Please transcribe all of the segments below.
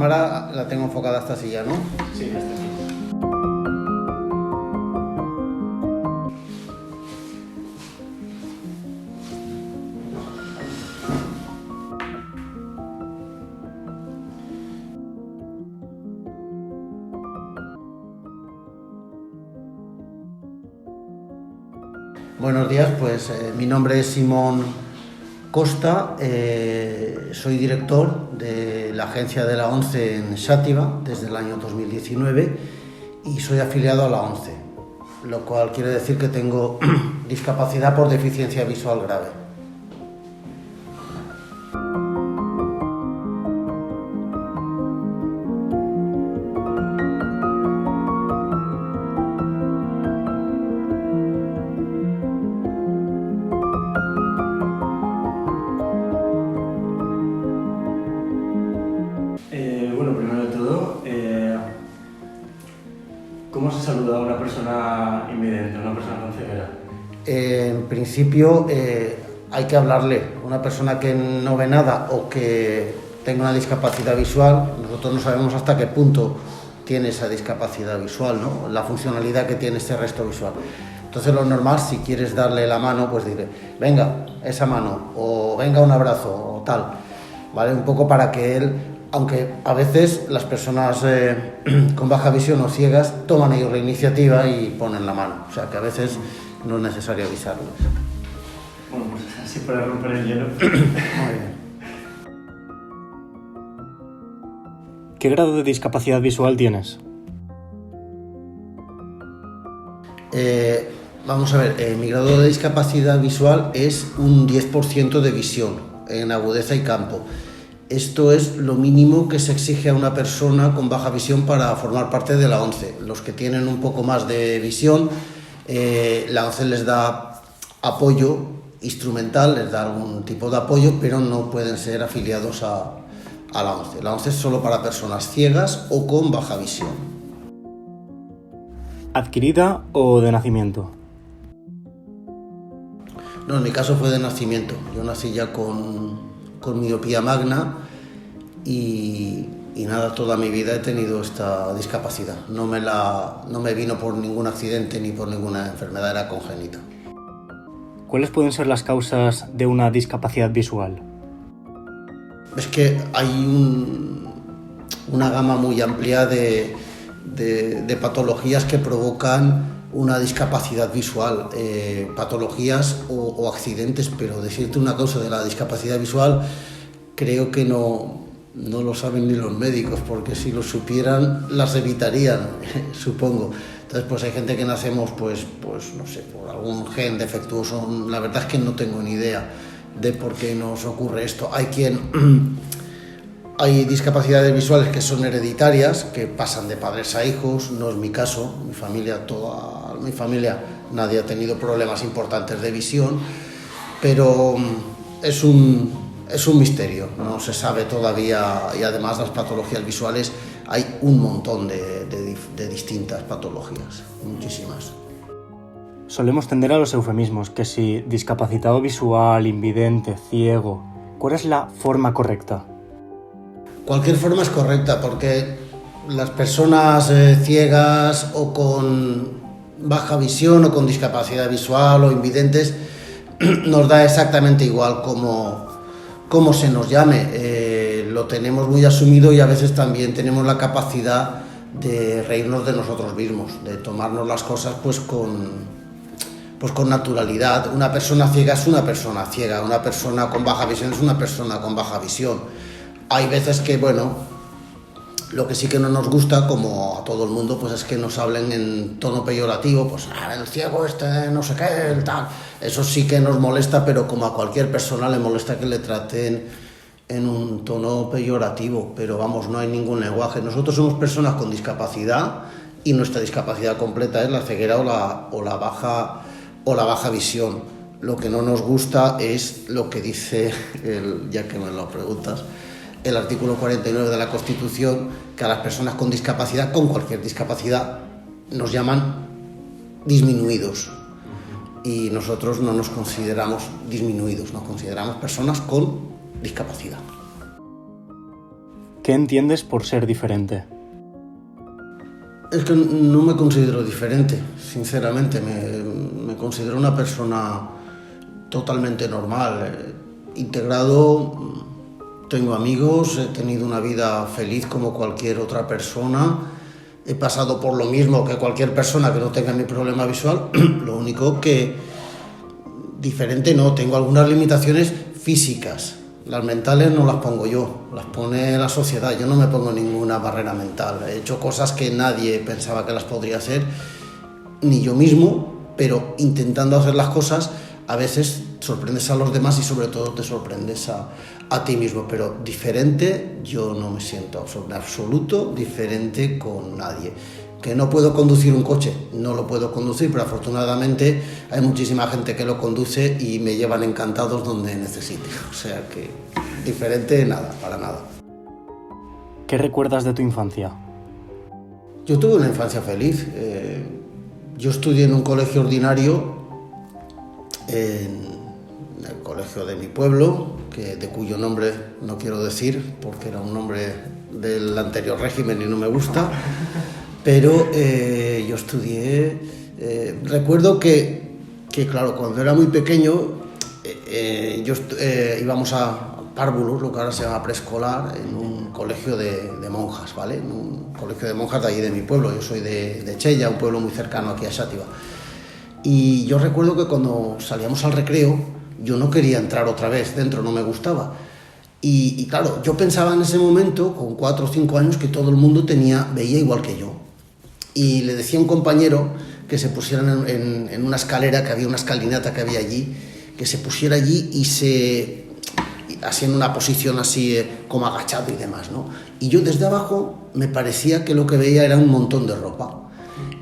cámara la tengo enfocada a esta silla, ¿no? Sí, esta sí. Buenos días, pues mi nombre es Simón Costa, soy director de la agencia de la ONCE en Xàtiva desde el año 2019 y soy afiliado a la ONCE, lo cual quiere decir que tengo discapacidad por deficiencia visual grave. Bueno, primero de todo, ¿cómo se saluda a una persona invidente, a una persona con ceguera? En principio hay que hablarle. Una persona que no ve nada o que tenga una discapacidad visual, nosotros no sabemos hasta qué punto tiene esa discapacidad visual, ¿no? La funcionalidad que tiene este resto visual. Entonces lo normal, si quieres darle la mano, pues dile, venga, esa mano, o venga un abrazo, o tal, ¿vale? Un poco para que él, aunque a veces las personas con baja visión o ciegas toman ellos la iniciativa y ponen la mano, o sea que a veces no es necesario avisarles. Bueno, pues así para romper el hielo. Muy bien. ¿Qué grado de discapacidad visual tienes? Vamos a ver, mi grado de discapacidad visual es un 10% de visión en agudeza y campo. Esto es lo mínimo que se exige a una persona con baja visión para formar parte de la ONCE. Los que tienen un poco más de visión, la ONCE les da apoyo instrumental, les da algún tipo de apoyo, pero no pueden ser afiliados a la ONCE. La ONCE es solo para personas ciegas o con baja visión. ¿Adquirida o de nacimiento? No, en mi caso fue de nacimiento. Yo nací ya con miopía magna y nada, toda mi vida he tenido esta discapacidad. No me vino por ningún accidente ni por ninguna enfermedad, era congénita. ¿Cuáles pueden ser las causas de una discapacidad visual? Es que hay una gama muy amplia de patologías que provocan una discapacidad visual, patologías o accidentes, pero decirte una causa de la discapacidad visual creo que no lo saben ni los médicos, porque si lo supieran las evitarían, supongo. Entonces pues hay gente que nacemos pues no sé, por algún gen defectuoso. La verdad es que no tengo ni idea de por qué nos ocurre esto. Hay discapacidades visuales que son hereditarias, que pasan de padres a hijos, no es mi caso, toda mi familia, nadie ha tenido problemas importantes de visión, pero es un misterio, no se sabe todavía, y además las patologías visuales, hay un montón de distintas patologías, muchísimas. Solemos tender a los eufemismos, que si discapacitado visual, invidente, ciego. ¿Cuál es la forma correcta? Cualquier forma es correcta, porque las personas ciegas o con baja visión o con discapacidad visual o invidentes nos da exactamente igual cómo se nos llame. Lo tenemos muy asumido y a veces también tenemos la capacidad de reírnos de nosotros mismos, de tomarnos las cosas pues con naturalidad. Una persona ciega es una persona ciega, una persona con baja visión es una persona con baja visión. Hay veces que, bueno, lo que sí que no nos gusta, como a todo el mundo, pues es que nos hablen en tono peyorativo, pues el ciego no sé qué, el tal. Eso sí que nos molesta, pero como a cualquier persona le molesta que le traten en un tono peyorativo, pero vamos, no hay ningún lenguaje. Nosotros somos personas con discapacidad y nuestra discapacidad completa es la ceguera o la baja visión. Lo que no nos gusta es lo que dice, ya que me lo preguntas, el artículo 49 de la Constitución, que a las personas con discapacidad, con cualquier discapacidad, nos llaman disminuidos. Y nosotros no nos consideramos disminuidos, nos consideramos personas con discapacidad. ¿Qué entiendes por ser diferente? Es que no me considero diferente, sinceramente. Me considero una persona totalmente normal, integrado. Tengo amigos, he tenido una vida feliz como cualquier otra persona. He pasado por lo mismo que cualquier persona que no tenga mi problema visual. Lo único que diferente no, tengo algunas limitaciones físicas. Las mentales no las pongo yo, las pone la sociedad. Yo no me pongo ninguna barrera mental. He hecho cosas que nadie pensaba que las podría hacer, ni yo mismo, pero intentando hacer las cosas, a veces sorprendes a los demás y sobre todo te sorprendes a ti mismo. Pero diferente, yo no me siento en absoluto diferente con nadie. Que no puedo conducir un coche, no lo puedo conducir, pero afortunadamente hay muchísima gente que lo conduce y me llevan encantados donde necesite. O sea que diferente nada, para nada. ¿Qué recuerdas de tu infancia? Yo tuve una infancia feliz. Yo estudié en un colegio ordinario, en el colegio de mi pueblo, de cuyo nombre no quiero decir porque era un nombre del anterior régimen y no me gusta. Pero yo estudié, recuerdo que claro, cuando era muy pequeño íbamos a párvulos, lo que ahora se llama preescolar, en un colegio de monjas, ¿vale? En un colegio de monjas de allí de mi pueblo. Yo soy de Chella, un pueblo muy cercano aquí a Xàtiva. Y yo recuerdo que cuando salíamos al recreo, yo no quería entrar otra vez dentro, no me gustaba. Y claro, yo pensaba en ese momento, con 4 o 5 años, que todo el mundo veía igual que yo. Y le decía a un compañero que se pusieran en una escalera, que había una escalinata que había allí, que se pusiera allí así en una posición así como agachado y demás, ¿no? Y yo desde abajo me parecía que lo que veía era un montón de ropa.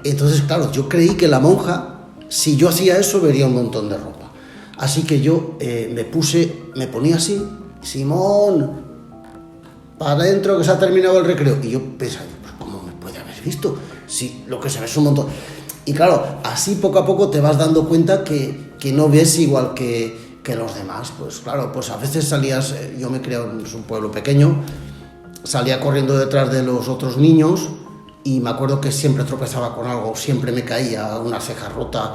Entonces, claro, yo creí que la monja, si yo hacía eso, vería un montón de ropa. Así que yo me ponía así, Simón, para adentro que se ha terminado el recreo. Y yo pensaba, pues ¿cómo me puede haber visto? Si lo que se ve es un montón. Y claro, así poco a poco te vas dando cuenta que no ves igual que los demás. Pues claro, pues a veces salías, yo me crié en un pueblo pequeño, salía corriendo detrás de los otros niños y me acuerdo que siempre tropezaba con algo, siempre me caía, una ceja rota,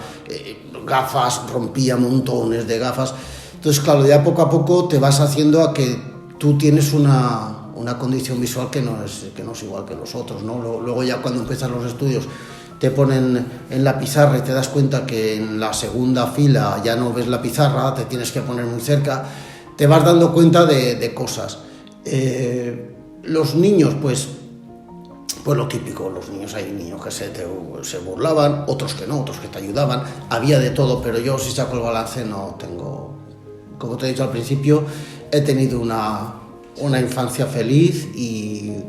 gafas, rompía montones de gafas. Entonces claro, ya poco a poco te vas haciendo a que tú tienes una condición visual que no es igual que los otros, ¿no? Luego ya cuando empiezan los estudios te ponen en la pizarra y te das cuenta que en la segunda fila ya no ves la pizarra, te tienes que poner muy cerca, te vas dando cuenta de cosas. Los niños, pues lo típico, los niños, hay niños que se burlaban, otros que no, otros que te ayudaban, había de todo, pero yo si saco el balance no tengo, como te he dicho al principio, he tenido una infancia feliz y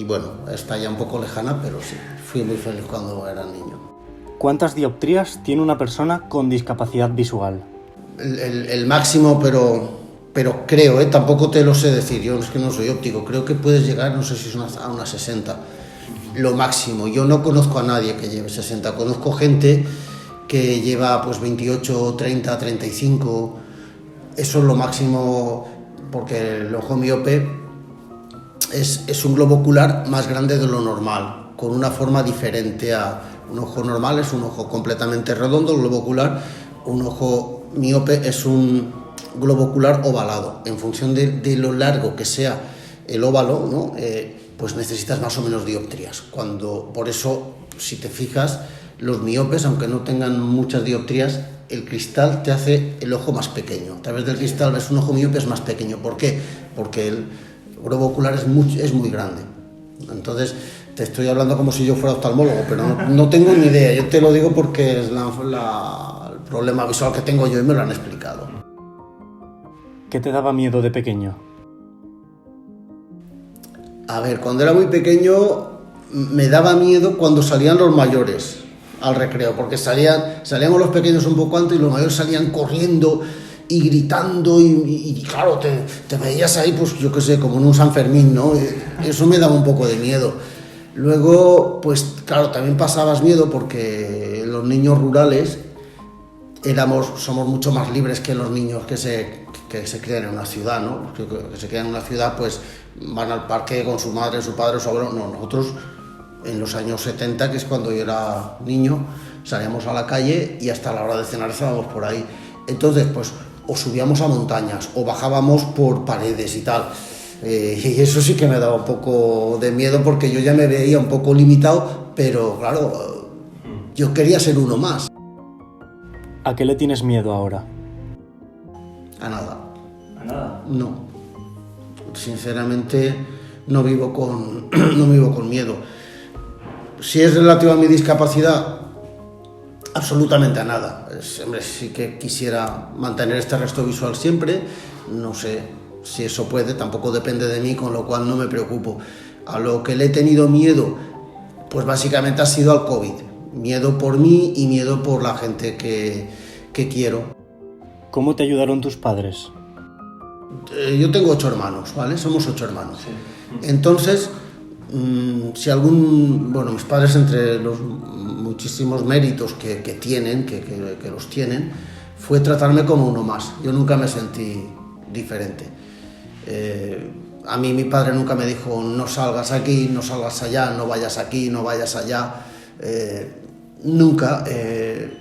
bueno, está ya un poco lejana, pero sí, fui muy feliz cuando era niño. ¿Cuántas dioptrías tiene una persona con discapacidad visual? El máximo, pero creo, tampoco te lo sé decir, yo es que no soy óptico, creo que puedes llegar, no sé si es a unas 60, lo máximo. Yo no conozco a nadie que lleve 60, conozco gente que lleva pues 28, 30, 35, eso es lo máximo, porque el ojo miope es un globo ocular más grande de lo normal, con una forma diferente a un ojo normal, es un ojo completamente redondo, el globo ocular, un ojo miope es un globo ocular ovalado. En función de lo largo que sea el óvalo, ¿no? Pues necesitas más o menos dioptrías. Por eso, si te fijas, los miopes, aunque no tengan muchas dioptrías, el cristal te hace el ojo más pequeño. A través del cristal ves un ojo miope es más pequeño. ¿Por qué? Porque el globo ocular es muy grande. Entonces, te estoy hablando como si yo fuera oftalmólogo, pero no tengo ni idea. Yo te lo digo porque es el problema visual que tengo yo y me lo han explicado. ¿Qué te daba miedo de pequeño? A ver, cuando era muy pequeño me daba miedo cuando salían los mayores al recreo, porque salíamos los pequeños un poco antes y los mayores salían corriendo y gritando y claro, te veías ahí, pues yo qué sé, como en un San Fermín, ¿no? Eso me daba un poco de miedo. Luego, pues claro, también pasabas miedo porque los niños rurales somos mucho más libres que los niños que se crían en una ciudad, ¿no? Que se crían en una ciudad, pues van al parque con su madre, su padre, su abuelo. No, nosotros en los años 70, que es cuando yo era niño, salíamos a la calle y hasta la hora de cenar estábamos por ahí. Entonces, pues, o subíamos a montañas o bajábamos por paredes y tal. Y eso sí que me daba un poco de miedo porque yo ya me veía un poco limitado, pero claro, yo quería ser uno más. ¿A qué le tienes miedo ahora? A nada. ¿A nada? No. Sinceramente no vivo con miedo. Si es relativo a mi discapacidad, absolutamente a nada. Hombre, sí que quisiera mantener este resto visual siempre. No sé si eso puede, tampoco depende de mí, con lo cual no me preocupo. A lo que le he tenido miedo, pues básicamente ha sido al COVID. Miedo por mí y miedo por la gente que quiero. ¿Cómo te ayudaron tus padres? Yo tengo 8 hermanos, ¿vale? Somos 8 hermanos. Sí. Entonces, si mis padres, entre los muchísimos méritos que tienen, que los tienen, fue tratarme como uno más. Yo nunca me sentí diferente. A mí mi padre nunca me dijo no salgas aquí, no salgas allá, no vayas aquí, no vayas allá. Nunca.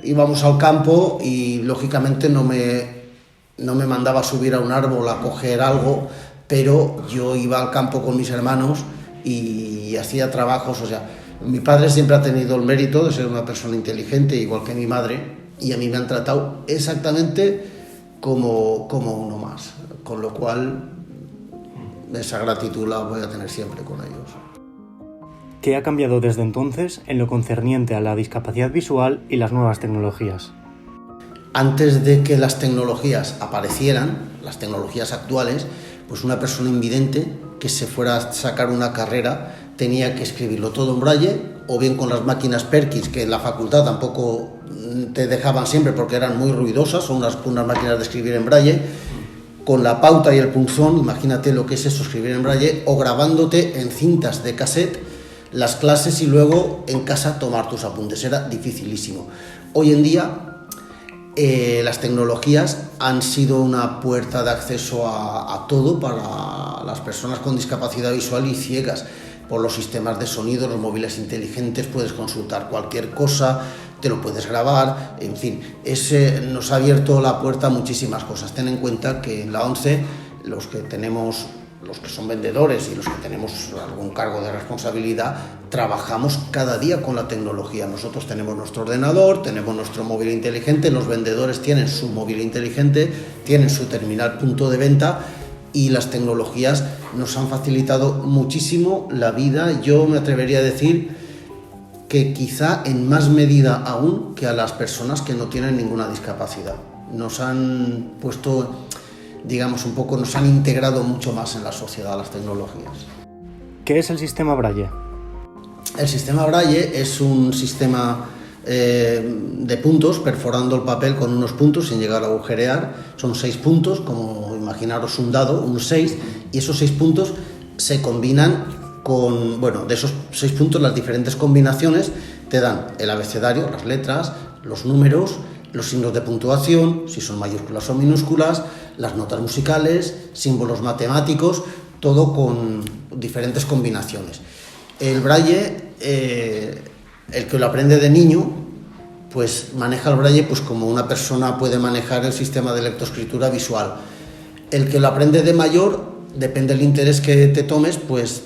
Íbamos al campo y lógicamente no me mandaba a subir a un árbol a coger algo, pero yo iba al campo con mis hermanos y hacía trabajos. O sea, mi padre siempre ha tenido el mérito de ser una persona inteligente, igual que mi madre, y a mí me han tratado exactamente como uno más, con lo cual esa gratitud la voy a tener siempre con ellos. ¿Qué ha cambiado desde entonces en lo concerniente a la discapacidad visual y las nuevas tecnologías? Antes de que las tecnologías aparecieran, las tecnologías actuales, pues una persona invidente que se fuera a sacar una carrera tenía que escribirlo todo en braille, o bien con las máquinas Perkins, que en la facultad tampoco te dejaban siempre porque eran muy ruidosas, son unas máquinas de escribir en braille, con la pauta y el punzón. Imagínate lo que es eso, escribir en braille, o grabándote en cintas de cassette las clases y luego en casa tomar tus apuntes. Era dificilísimo. Hoy en día las tecnologías han sido una puerta de acceso a todo para las personas con discapacidad visual y ciegas. Por los sistemas de sonido, los móviles inteligentes, puedes consultar cualquier cosa, te lo puedes grabar, en fin, nos ha abierto la puerta a muchísimas cosas. Ten en cuenta que en la ONCE, los que son vendedores y los que tenemos algún cargo de responsabilidad, trabajamos cada día con la tecnología. Nosotros tenemos nuestro ordenador, tenemos nuestro móvil inteligente, los vendedores tienen su móvil inteligente, tienen su terminal punto de venta, y las tecnologías nos han facilitado muchísimo la vida. Yo me atrevería a decir que quizá en más medida aún que a las personas que no tienen ninguna discapacidad. Nos han puesto, digamos, nos han integrado mucho más en la sociedad las tecnologías. ¿Qué es el sistema Braille? El sistema Braille es un sistema de puntos, perforando el papel con unos puntos sin llegar a agujerear. Son 6 puntos, como imaginaros un dado, un 6, y esos 6 puntos se combinan de esos 6 puntos, las diferentes combinaciones te dan el abecedario, las letras, los números, los signos de puntuación, si son mayúsculas o minúsculas, las notas musicales, símbolos matemáticos, todo con diferentes combinaciones. El Braille, el que lo aprende de niño, pues maneja el Braille pues como una persona puede manejar el sistema de lectoescritura visual. El que lo aprende de mayor, depende del interés que te tomes, pues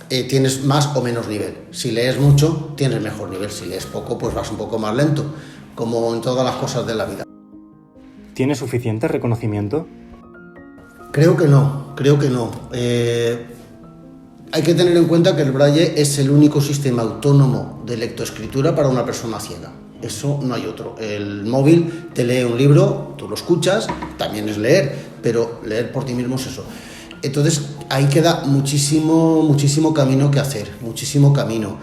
tienes más o menos nivel. Si lees mucho, tienes mejor nivel. Si lees poco, pues vas un poco más lento, como en todas las cosas de la vida. ¿Tiene suficiente reconocimiento? Creo que no. Hay que tener en cuenta que el Braille es el único sistema autónomo de lectoescritura para una persona ciega. Eso no hay otro. El móvil te lee un libro, tú lo escuchas, también es leer, pero leer por ti mismo es eso. Entonces ahí queda muchísimo camino que hacer, muchísimo camino.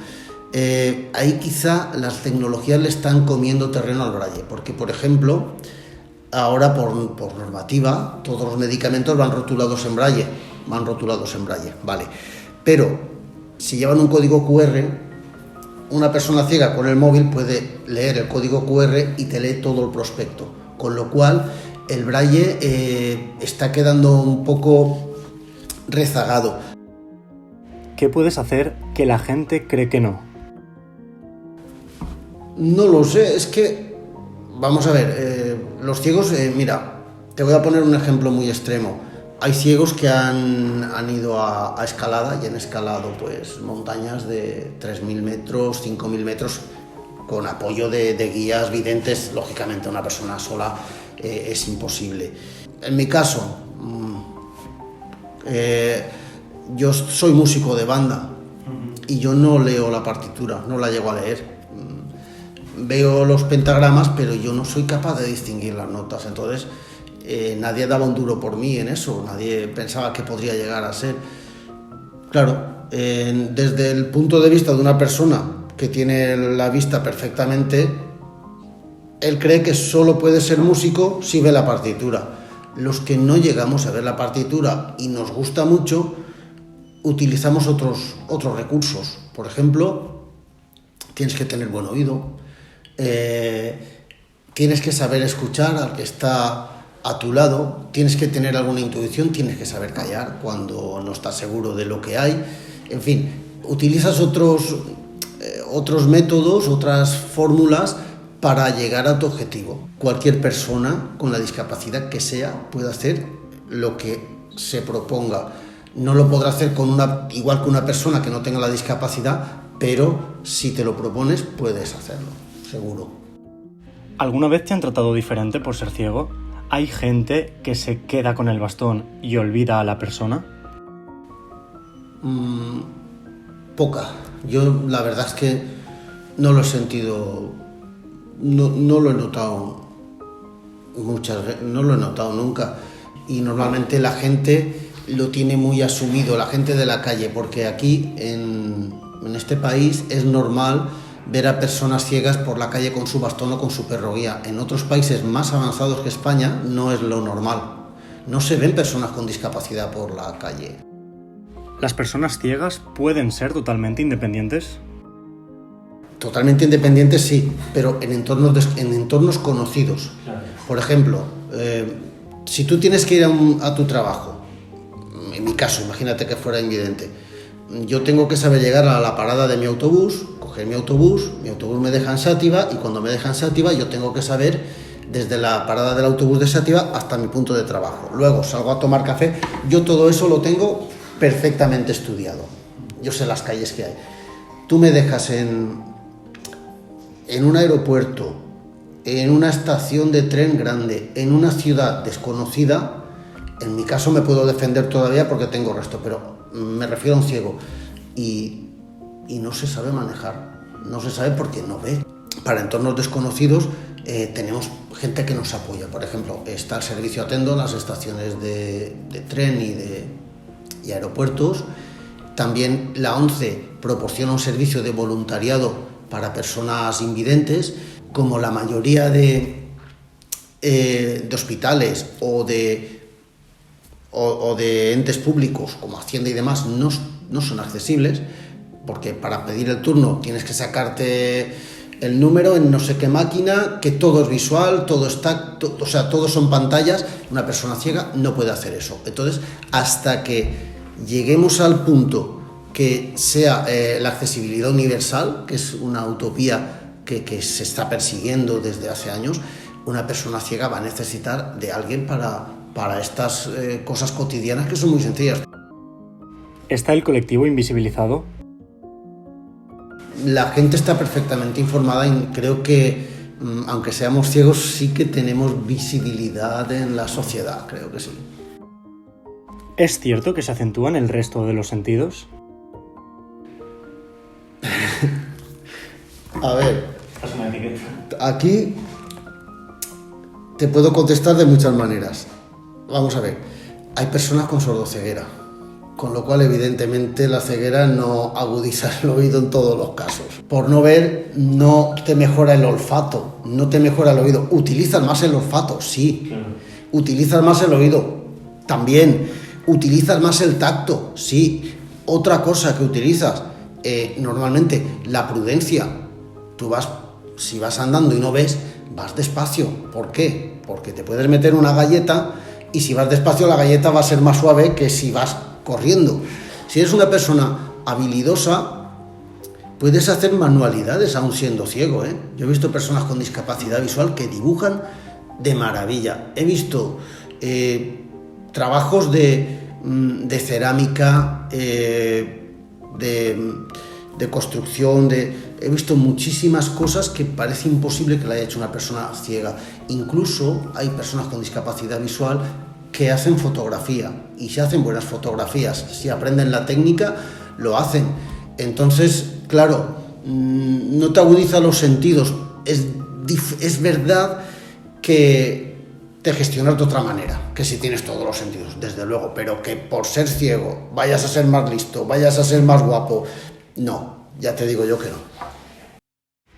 Ahí quizá las tecnologías le están comiendo terreno al Braille, porque por ejemplo, ahora por normativa, todos los medicamentos van rotulados en Braille, vale. Pero si llevan un código QR, una persona ciega con el móvil puede leer el código QR y te lee todo el prospecto, con lo cual el Braille está quedando un poco rezagado. ¿Qué puedes hacer que la gente cree que no? No lo sé, es que, vamos a ver, los ciegos, mira, te voy a poner un ejemplo muy extremo. Hay ciegos que han ido a escalada y han escalado pues montañas de 3.000 metros, 5.000 metros, con apoyo de guías videntes. Lógicamente una persona sola es imposible. En mi caso, yo soy músico de banda y yo no leo la partitura, no la llego a leer. Veo los pentagramas, pero yo no soy capaz de distinguir las notas. Entonces, nadie daba un duro por mí en eso, nadie pensaba que podría llegar a ser. Claro, desde el punto de vista de una persona que tiene la vista perfectamente, él cree que solo puede ser músico si ve la partitura. Los que no llegamos a ver la partitura y nos gusta mucho, utilizamos otros recursos. Por ejemplo, tienes que tener buen oído, tienes que saber escuchar al que está a tu lado, tienes que tener alguna intuición, tienes que saber callar cuando no estás seguro de lo que hay. En fin, utilizas otros métodos, otras fórmulas para llegar a tu objetivo. Cualquier persona con la discapacidad que sea puede hacer lo que se proponga. No lo podrá hacer igual que una persona que no tenga la discapacidad, pero si te lo propones puedes hacerlo, seguro. ¿Alguna vez te han tratado diferente por ser ciego? ¿Hay gente que se queda con el bastón y olvida a la persona? Poca. Yo la verdad es que no lo he sentido, no lo he notado no lo he notado nunca. Y normalmente la gente lo tiene muy asumido, la gente de la calle, porque aquí en este país es normal ver a personas ciegas por la calle con su bastón o con su perro guía. En otros países más avanzados que España no es lo normal. No se ven personas con discapacidad por la calle. ¿Las personas ciegas pueden ser totalmente independientes? Totalmente independientes sí, pero en entornos conocidos. Por ejemplo, si tú tienes que ir a tu trabajo, en mi caso, imagínate que fuera invidente, yo tengo que saber llegar a la parada de mi autobús, coger mi autobús me deja en Xàtiva, y cuando me deja en Xàtiva yo tengo que saber desde la parada del autobús de Xàtiva hasta mi punto de trabajo. Luego salgo a tomar café, yo todo eso lo tengo perfectamente estudiado. Yo sé las calles que hay. Tú me dejas en un aeropuerto, en una estación de tren grande, en una ciudad desconocida, en mi caso me puedo defender todavía porque tengo resto, pero me refiero a un ciego y no se sabe manejar, no se sabe porque no ve. Para entornos desconocidos tenemos gente que nos apoya. Por ejemplo, está el servicio Atendo en las estaciones de tren y aeropuertos. También la ONCE proporciona un servicio de voluntariado para personas invidentes. Como la mayoría de hospitales o de entes públicos como Hacienda y demás no son accesibles, porque para pedir el turno tienes que sacarte el número en no sé qué máquina, que todo es visual, todo está, o sea, todo son pantallas. Una persona ciega no puede hacer eso. Entonces, hasta que lleguemos al punto que sea la accesibilidad universal, que es una utopía que se está persiguiendo desde hace años, una persona ciega va a necesitar de alguien para estas cosas cotidianas que son muy sencillas. ¿Está el colectivo invisibilizado? La gente está perfectamente informada y creo que, aunque seamos ciegos, sí que tenemos visibilidad en la sociedad, creo que sí. ¿Es cierto que se acentúan el resto de los sentidos? A ver, Es una etiqueta. aquí te puedo contestar de muchas maneras. Vamos a ver, hay personas con sordoceguera, con lo cual evidentemente la ceguera no agudiza el oído en todos los casos. Por no ver no te mejora el olfato, no te mejora el oído. ¿Utilizas más el olfato? Sí. Claro. ¿Utilizas más el oído? También. ¿Utilizas más el tacto? Sí. Otra cosa que utilizas, normalmente la prudencia. Tú si vas andando y no ves, vas despacio. ¿Por qué? Porque te puedes meter una galleta y si vas despacio la galleta va a ser más suave que si vas corriendo. Si eres una persona habilidosa, puedes hacer manualidades aún siendo ciego, ¿eh? Yo he visto personas con discapacidad visual que dibujan de maravilla. He visto trabajos de cerámica, de construcción, he visto muchísimas cosas que parece imposible que la haya hecho una persona ciega. Incluso hay personas con discapacidad visual que hacen fotografía y se hacen buenas fotografías. Si aprenden la técnica, lo hacen. Entonces, claro, no te agudiza los sentidos. Es verdad que te gestionas de otra manera, que si tienes todos los sentidos, desde luego, pero que por ser ciego vayas a ser más listo, vayas a ser más guapo, no, ya te digo yo que no.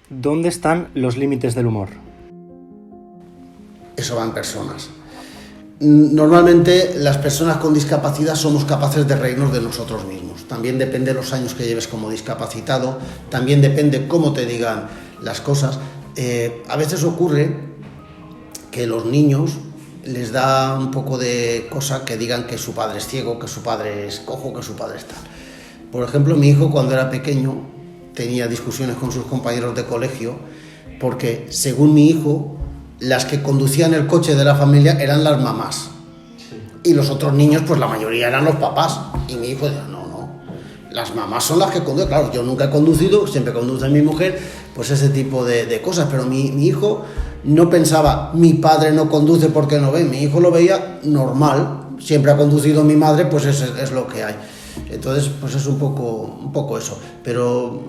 ¿Dónde están los límites del humor? Eso va en personas. Normalmente las personas con discapacidad somos capaces de reírnos de nosotros mismos. También depende de los años que lleves como discapacitado, también depende cómo te digan las cosas. A veces ocurre que los niños les da un poco de cosa que digan que su padre es ciego, que su padre es cojo, que su padre es tal. Por ejemplo, mi hijo cuando era pequeño tenía discusiones con sus compañeros de colegio porque, según mi hijo, las que conducían el coche de la familia eran las mamás. Sí. Y los otros niños, pues la mayoría eran los papás. Y mi hijo decía, no, las mamás son las que conducen. Claro, yo nunca he conducido, siempre conduce mi mujer, pues ese tipo de cosas. Pero mi hijo no pensaba, mi padre no conduce porque no ve. Mi hijo lo veía normal. Siempre ha conducido mi madre, pues es lo que hay. Entonces, pues es un poco eso. Pero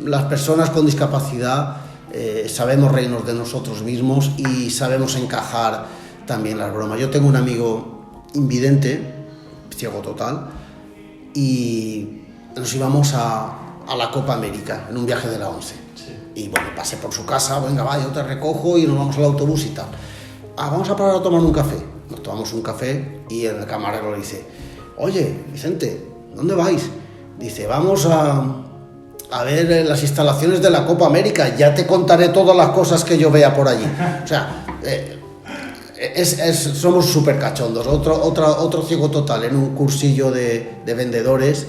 las personas con discapacidad sabemos reírnos de nosotros mismos y sabemos encajar también las bromas. Yo tengo un amigo invidente, ciego total, y nos íbamos a la Copa América en un viaje de la 11. Sí. Y bueno, pasé por su casa, venga, va, yo te recojo y nos vamos al autobús y tal. Vamos a parar a tomar un café. Nos tomamos un café y el camarero le dice, oye, Vicente, ¿dónde vais? Dice, vamos a ver las instalaciones de la Copa América, ya te contaré todas las cosas que yo vea por allí. O sea, somos súper cachondos. Otro ciego total en un cursillo de vendedores,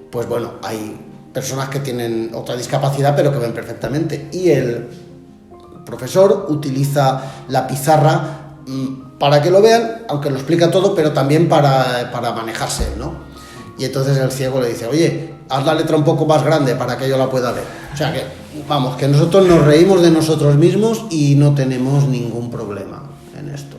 pues bueno, hay personas que tienen otra discapacidad pero que ven perfectamente. Y el profesor utiliza la pizarra para que lo vean, aunque lo explica todo, pero también para manejarse, ¿no? Y entonces el ciego le dice, oye, haz la letra un poco más grande para que yo la pueda ver. O sea que, vamos, que nosotros nos reímos de nosotros mismos y no tenemos ningún problema en esto.